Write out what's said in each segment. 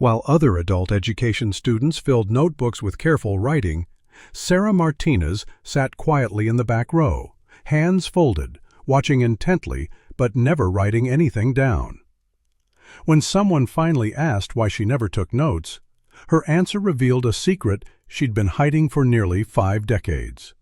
While other adult education students filled notebooks with careful writing, Sarah Martinez sat quietly in the back row, hands folded, watching intently but never writing anything down. When someone finally asked why she never took notes, her answer revealed a secret she'd been hiding for nearly 5 decades.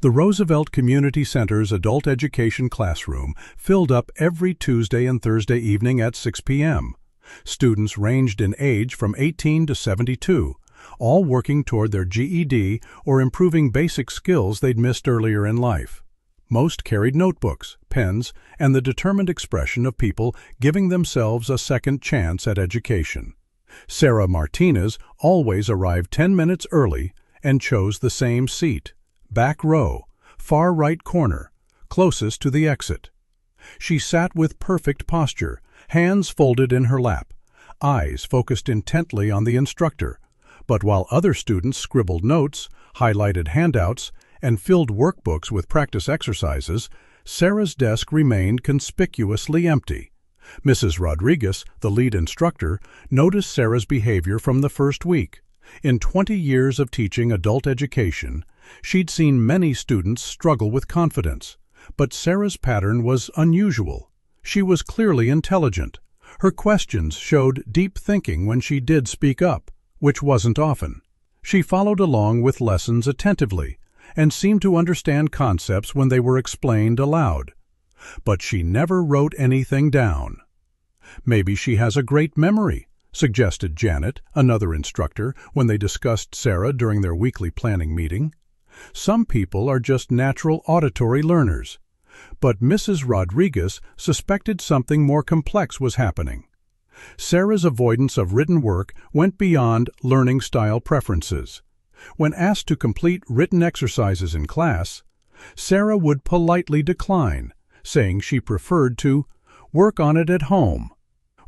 The Roosevelt Community Center's adult education classroom filled up every Tuesday and Thursday evening at 6 p.m. Students ranged in age from 18 to 72, all working toward their GED or improving basic skills they'd missed earlier in life. Most carried notebooks, pens, and the determined expression of people giving themselves a second chance at education. Sarah Martinez always arrived 10 minutes early and chose the same seat, back row, far right corner, closest to the exit. She sat with perfect posture, hands folded in her lap, eyes focused intently on the instructor. But while other students scribbled notes, highlighted handouts, and filled workbooks with practice exercises, Sarah's desk remained conspicuously empty. Mrs. Rodriguez, the lead instructor, noticed Sarah's behavior from the first week. In 20 years of teaching adult education, she'd seen many students struggle with confidence. But Sarah's pattern was unusual. She was clearly intelligent. Her questions showed deep thinking when she did speak up, which wasn't often. She followed along with lessons attentively and seemed to understand concepts when they were explained aloud. But she never wrote anything down. "Maybe she has a great memory," suggested Janet, another instructor, when they discussed Sarah during their weekly planning meeting. "Some people are just natural auditory learners." But Mrs. Rodriguez suspected something more complex was happening. Sarah's avoidance of written work went beyond learning style preferences. When asked to complete written exercises in class, Sarah would politely decline, saying she preferred to work on it at home.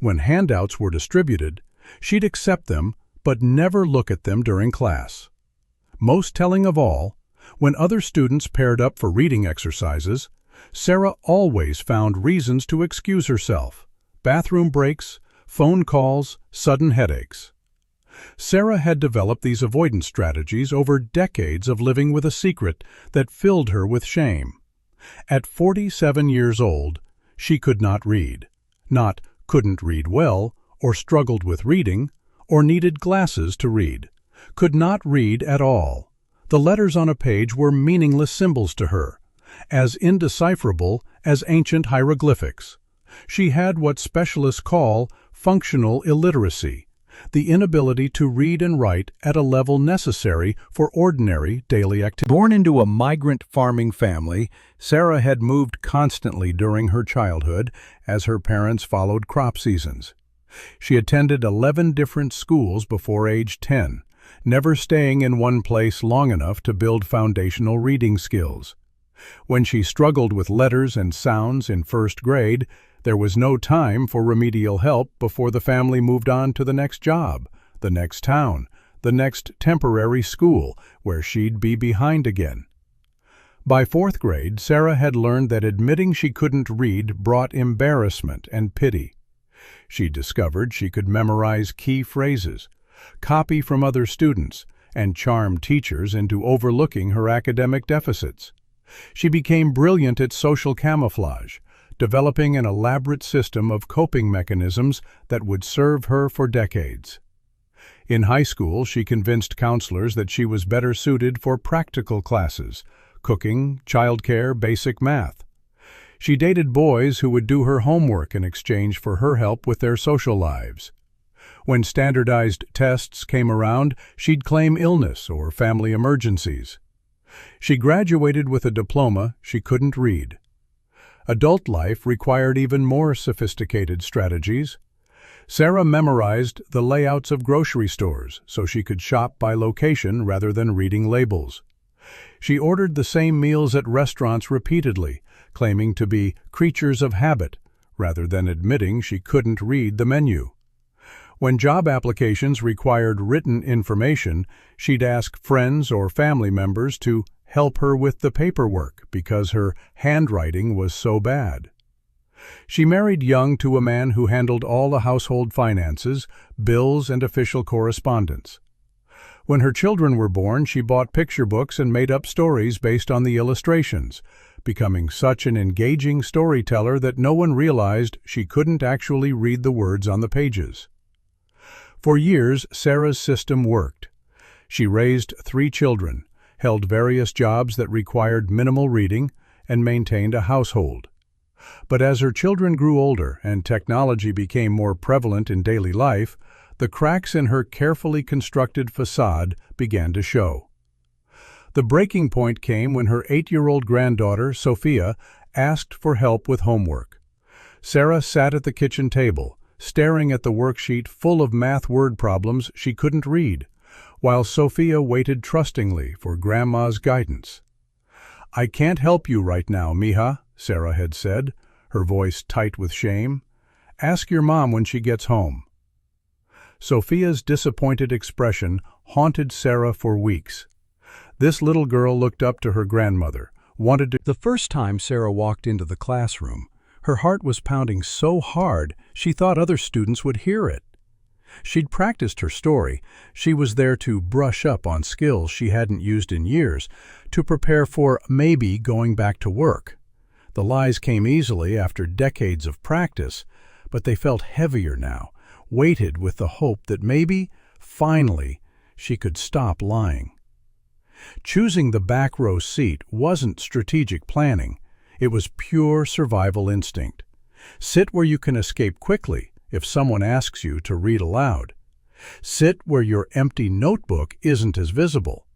When handouts were distributed, she'd accept them but never look at them during class. Most telling of all, when other students paired up for reading exercises, Sarah always found reasons to excuse herself: bathroom breaks, phone calls, sudden headaches. Sarah had developed these avoidance strategies over decades of living with a secret that filled her with shame. At 47 years old, she could not read. Not couldn't read well, or struggled with reading, or needed glasses to read. Could not read at all. The letters on a page were meaningless symbols to her, as indecipherable as ancient hieroglyphics. She had what specialists call functional illiteracy, the inability to read and write at a level necessary for ordinary daily activity. Born into a migrant farming family, Sarah had moved constantly during her childhood as her parents followed crop seasons. She attended 11 different schools before age 10, never staying in one place long enough to build foundational reading skills. When she struggled with letters and sounds in first grade, there was no time for remedial help before the family moved on to the next job, the next town, the next temporary school, where she'd be behind again. By 4th grade, Sarah had learned that admitting she couldn't read brought embarrassment and pity. She discovered she could memorize key phrases, copy from other students, and charm teachers into overlooking her academic deficits. She became brilliant at social camouflage, developing an elaborate system of coping mechanisms that would serve her for decades. In high school, she convinced counselors that she was better suited for practical classes, cooking, childcare, basic math. She dated boys who would do her homework in exchange for her help with their social lives. When standardized tests came around, she'd claim illness or family emergencies. She graduated with a diploma she couldn't read. Adult life required even more sophisticated strategies. Sarah memorized the layouts of grocery stores so she could shop by location rather than reading labels. She ordered the same meals at restaurants repeatedly, claiming to be creatures of habit, rather than admitting she couldn't read the menu. When job applications required written information, she'd ask friends or family members to help her with the paperwork because her handwriting was so bad. She married young to a man who handled all the household finances, bills, and official correspondence. When her children were born, she bought picture books and made up stories based on the illustrations, becoming such an engaging storyteller that no one realized she couldn't actually read the words on the pages. For years, Sarah's system worked. She raised 3 children, held various jobs that required minimal reading, and maintained a household. But as her children grew older and technology became more prevalent in daily life, the cracks in her carefully constructed facade began to show. The breaking point came when her 8-year-old granddaughter, Sophia, asked for help with homework. Sarah sat at the kitchen table, staring at the worksheet full of math word problems she couldn't read, while Sophia waited trustingly for Grandma's guidance. "I can't help you right now, mija," Sarah had said, her voice tight with shame. "Ask your mom when she gets home." Sophia's disappointed expression haunted Sarah for weeks. This little girl looked up to her grandmother, wanted to— The first time Sarah walked into the classroom, her heart was pounding so hard she thought other students would hear it. She'd practiced her story. She was there to brush up on skills she hadn't used in years, to prepare for maybe going back to work. The lies came easily after decades of practice, but they felt heavier now, weighted with the hope that maybe, finally, she could stop lying. Choosing the back row seat wasn't strategic planning. It was pure survival instinct. Sit where you can escape quickly if someone asks you to read aloud. Sit where your empty notebook isn't as visible.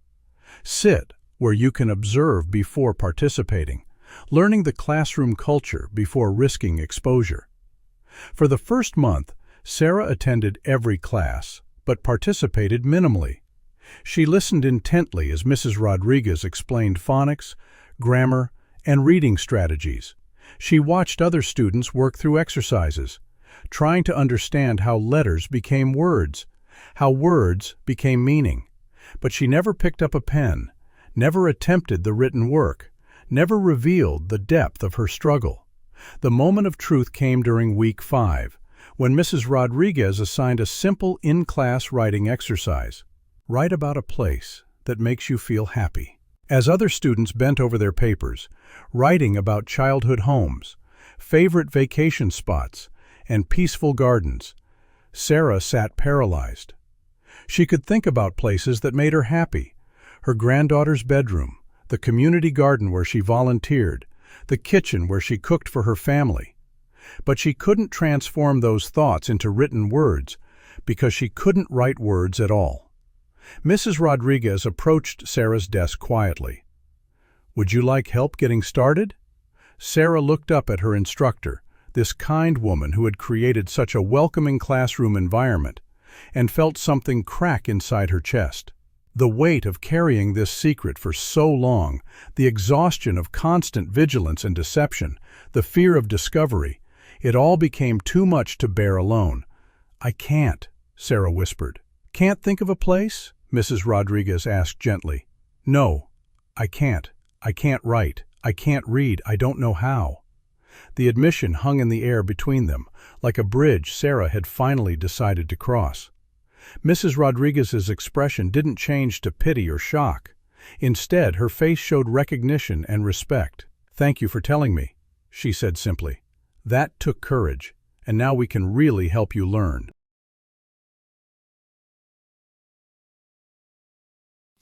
Sit where you can observe before participating, learning the classroom culture before risking exposure. For the first month, Sarah attended every class, but participated minimally. She listened intently as Mrs. Rodriguez explained phonics, grammar, and reading strategies. She watched other students work through exercises, trying to understand how letters became words, how words became meaning. But she never picked up a pen, never attempted the written work, never revealed the depth of her struggle. The moment of truth came during week 5, when Mrs. Rodriguez assigned a simple in-class writing exercise. Write about a place that makes you feel happy. As other students bent over their papers, writing about childhood homes, favorite vacation spots, and peaceful gardens, Sarah sat paralyzed. She could think about places that made her happy: her granddaughter's bedroom, the community garden where she volunteered, the kitchen where she cooked for her family. But she couldn't transform those thoughts into written words because she couldn't write words at all. Mrs. Rodriguez approached Sarah's desk quietly. "Would you like help getting started?" Sarah looked up at her instructor, this kind woman who had created such a welcoming classroom environment, and felt something crack inside her chest. The weight of carrying this secret for so long, the exhaustion of constant vigilance and deception, the fear of discovery, it all became too much to bear alone. "I can't," Sarah whispered. "Can't think of a place?" Mrs. Rodriguez asked gently. "No, I can't. I can't write. I can't read. I don't know how." The admission hung in the air between them, like a bridge Sarah had finally decided to cross. Mrs. Rodriguez's expression didn't change to pity or shock. Instead, her face showed recognition and respect. "Thank you for telling me," she said simply. "That took courage, and now we can really help you learn."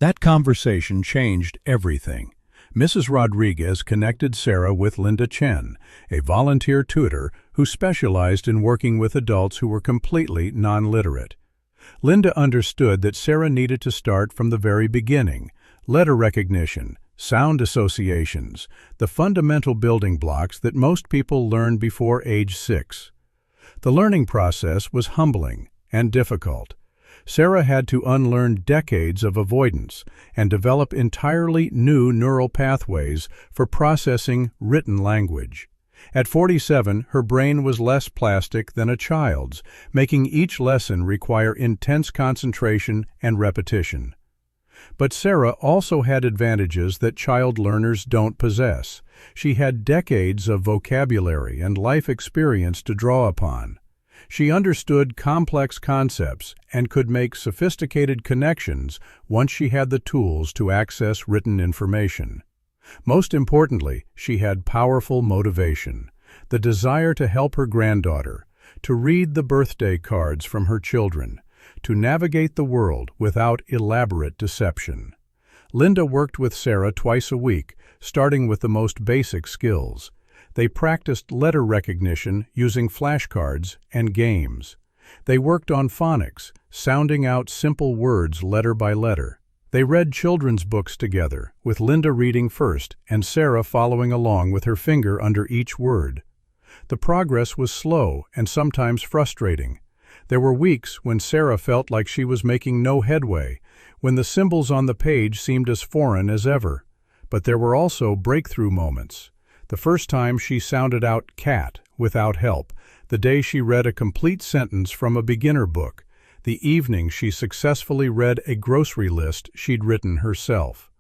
That conversation changed everything. Mrs. Rodriguez connected Sarah with Linda Chen, a volunteer tutor who specialized in working with adults who were completely non-literate. Linda understood that Sarah needed to start from the very beginning: letter recognition, sound associations, the fundamental building blocks that most people learn before age 6. The learning process was humbling and difficult. Sarah had to unlearn decades of avoidance and develop entirely new neural pathways for processing written language. At 47, her brain was less plastic than a child's, making each lesson require intense concentration and repetition. But Sarah also had advantages that child learners don't possess. She had decades of vocabulary and life experience to draw upon. She understood complex concepts and could make sophisticated connections once she had the tools to access written information. Most importantly, she had powerful motivation, the desire to help her granddaughter, to read the birthday cards from her children, to navigate the world without elaborate deception. Linda worked with Sarah twice a week, starting with the most basic skills. They practiced letter recognition using flashcards and games. They worked on phonics, sounding out simple words letter by letter. They read children's books together, with Linda reading first and Sarah following along with her finger under each word. The progress was slow and sometimes frustrating. There were weeks when Sarah felt like she was making no headway, when the symbols on the page seemed as foreign as ever. But there were also breakthrough moments. The first time she sounded out cat without help, the day she read a complete sentence from a beginner book, the evening she successfully read a grocery list she'd written herself.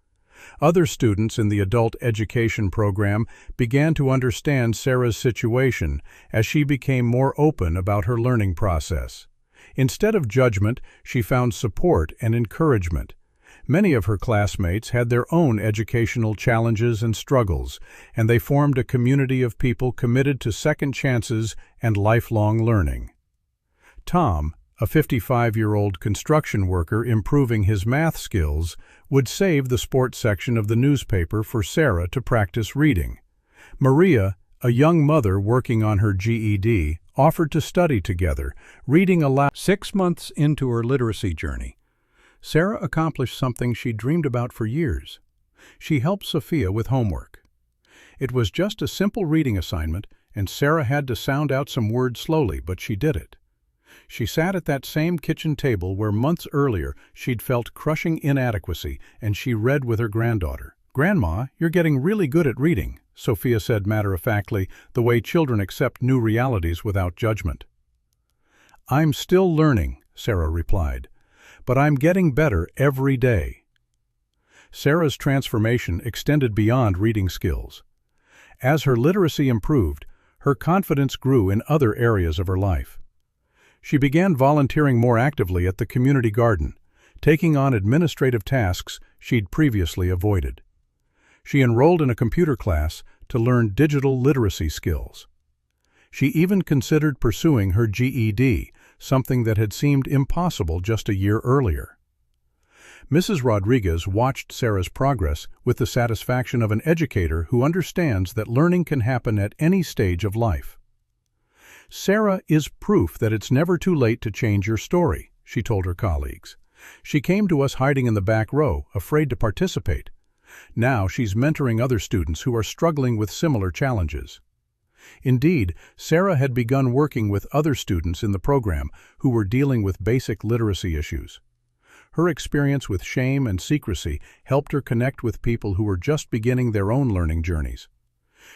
Other students in the adult education program began to understand Sarah's situation as she became more open about her learning process. Instead of judgment, she found support and encouragement. Many of her classmates had their own educational challenges and struggles, and they formed a community of people committed to second chances and lifelong learning. Tom, a 55-year-old construction worker improving his math skills, would save the sports section of the newspaper for Sarah to practice reading. Maria, a young mother working on her GED, offered to study together, reading aloud. 6 months into her literacy journey, Sarah accomplished something she dreamed about for years. She helped Sophia with homework. It was just a simple reading assignment, and Sarah had to sound out some words slowly, but she did it. She sat at that same kitchen table where months earlier she'd felt crushing inadequacy, and she read with her granddaughter. "Grandma, you're getting really good at reading," Sophia said matter-of-factly, the way children accept new realities without judgment. "I'm still learning," Sarah replied, "but I'm getting better every day." Sarah's transformation extended beyond reading skills. As her literacy improved, her confidence grew in other areas of her life. She began volunteering more actively at the community garden, taking on administrative tasks she'd previously avoided. She enrolled in a computer class to learn digital literacy skills. She even considered pursuing her GED, something that had seemed impossible just a year earlier. Mrs. Rodriguez watched Sarah's progress with the satisfaction of an educator who understands that learning can happen at any stage of life. "Sarah is proof that it's never too late to change your story," she told her colleagues. "She came to us hiding in the back row, afraid to participate. Now she's mentoring other students who are struggling with similar challenges." Indeed, Sarah had begun working with other students in the program who were dealing with basic literacy issues. Her experience with shame and secrecy helped her connect with people who were just beginning their own learning journeys.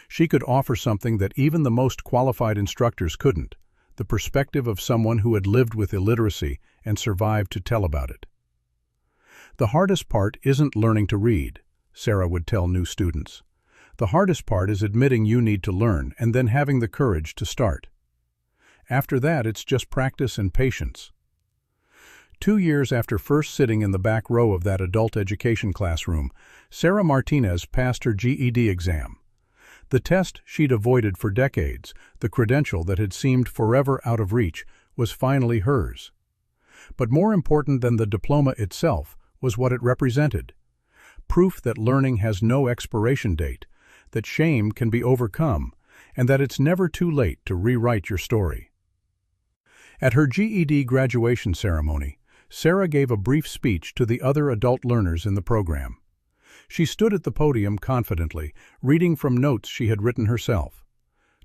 She could offer something that even the most qualified instructors couldn't, the perspective of someone who had lived with illiteracy and survived to tell about it. "The hardest part isn't learning to read," Sarah would tell new students. "The hardest part is admitting you need to learn and then having the courage to start. After that, it's just practice and patience." 2 years after first sitting in the back row of that adult education classroom, Sarah Martinez passed her GED exam. The test she'd avoided for decades, the credential that had seemed forever out of reach, was finally hers. But more important than the diploma itself was what it represented. Proof that learning has no expiration date, that shame can be overcome, and that it's never too late to rewrite your story. At her GED graduation ceremony, Sarah gave a brief speech to the other adult learners in the program. She stood at the podium confidently, reading from notes she had written herself.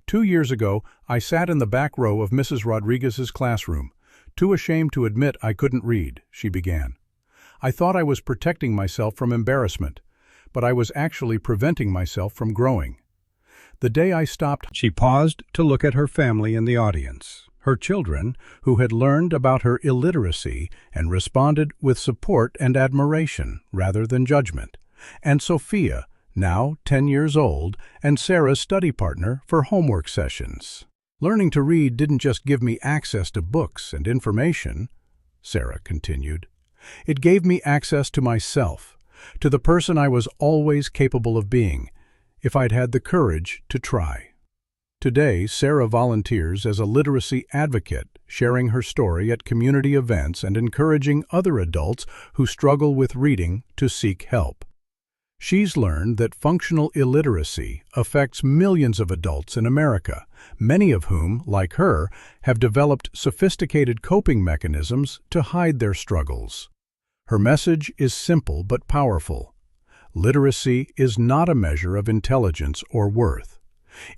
"2 years ago, I sat in the back row of Mrs. Rodriguez's classroom, too ashamed to admit I couldn't read," she began. "I thought I was protecting myself from embarrassment, but I was actually preventing myself from growing. The day I stopped..." She paused to look at her family in the audience. Her children, who had learned about her illiteracy and responded with support and admiration rather than judgment, and Sophia, now 10 years old, and Sarah's study partner for homework sessions. Learning to read didn't just give me access to books and information, Sarah continued. It gave me access to myself, to the person I was always capable of being, if I'd had the courage to try. Today, Sarah volunteers as a literacy advocate, sharing her story at community events and encouraging other adults who struggle with reading to seek help. She's learned that functional illiteracy affects millions of adults in America, many of whom, like her, have developed sophisticated coping mechanisms to hide their struggles. Her message is simple but powerful. Literacy is not a measure of intelligence or worth.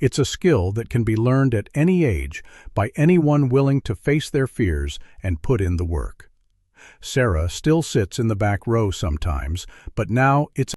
It's a skill that can be learned at any age by anyone willing to face their fears and put in the work. Sarah still sits in the back row sometimes, but now it's